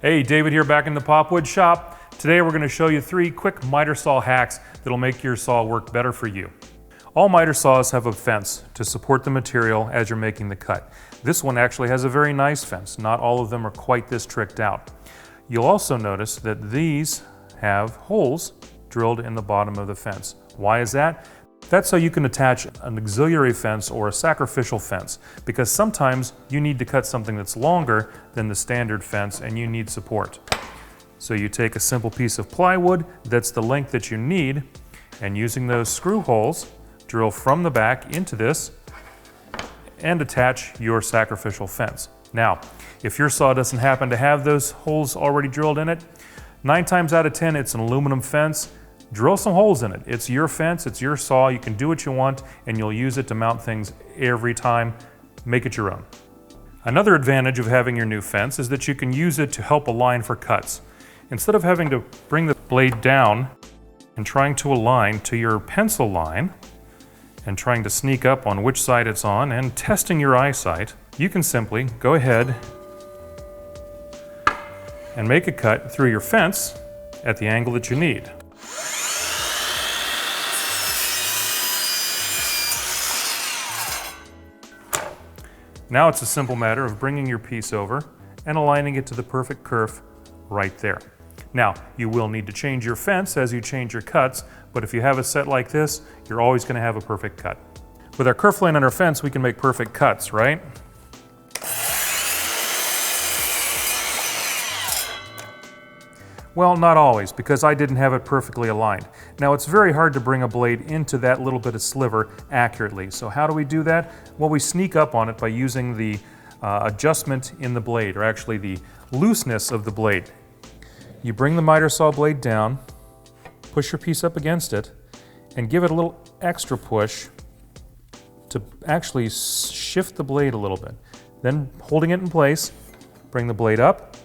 Hey, David here back in the Popwood shop. Today we're going to show you 3 quick miter saw hacks that'll make your saw work better for you. All miter saws have a fence to support the material as you're making the cut. This one actually has a very nice fence. Not all of them are quite this tricked out. You'll also notice that these have holes drilled in the bottom of the fence. Why is that? That's so you can attach an auxiliary fence or a sacrificial fence, because sometimes you need to cut something that's longer than the standard fence and you need support. So you take a simple piece of plywood that's the length that you need, and using those screw holes, drill from the back into this and attach your sacrificial fence. Now, if your saw doesn't happen to have those holes already drilled in it, 9 times out of 10 it's an aluminum fence. Drill some holes in it. It's your fence, it's your saw, you can do what you want, and you'll use it to mount things every time. Make it your own. Another advantage of having your new fence is that you can use it to help align for cuts. Instead of having to bring the blade down and trying to align to your pencil line and trying to sneak up on which side it's on and testing your eyesight, you can simply go ahead and make a cut through your fence at the angle that you need. Now it's a simple matter of bringing your piece over and aligning it to the perfect kerf right there. Now, you will need to change your fence as you change your cuts, but if you have a set like this, you're always going to have a perfect cut. With our kerf line on our fence, we can make perfect cuts, right? Well, not always, because I didn't have it perfectly aligned. Now, it's very hard to bring a blade into that little bit of sliver accurately. So how do we do that? Well, we sneak up on it by using the adjustment in the blade, or actually the looseness of the blade. You bring the miter saw blade down, push your piece up against it, and give it a little extra push to actually shift the blade a little bit. Then, holding it in place, bring the blade up,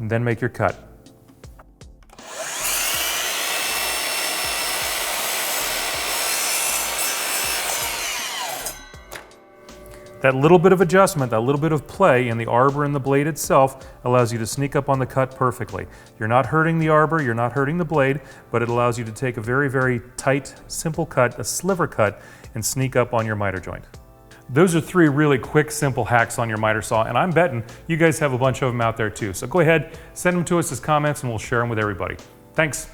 and then make your cut. That little bit of adjustment, that little bit of play in the arbor and the blade itself allows you to sneak up on the cut perfectly. You're not hurting the arbor, you're not hurting the blade, but it allows you to take a very, very tight, simple cut, a sliver cut, and sneak up on your miter joint. Those are 3 really quick, simple hacks on your miter saw, and I'm betting you guys have a bunch of them out there too. So go ahead, send them to us as comments and we'll share them with everybody. Thanks.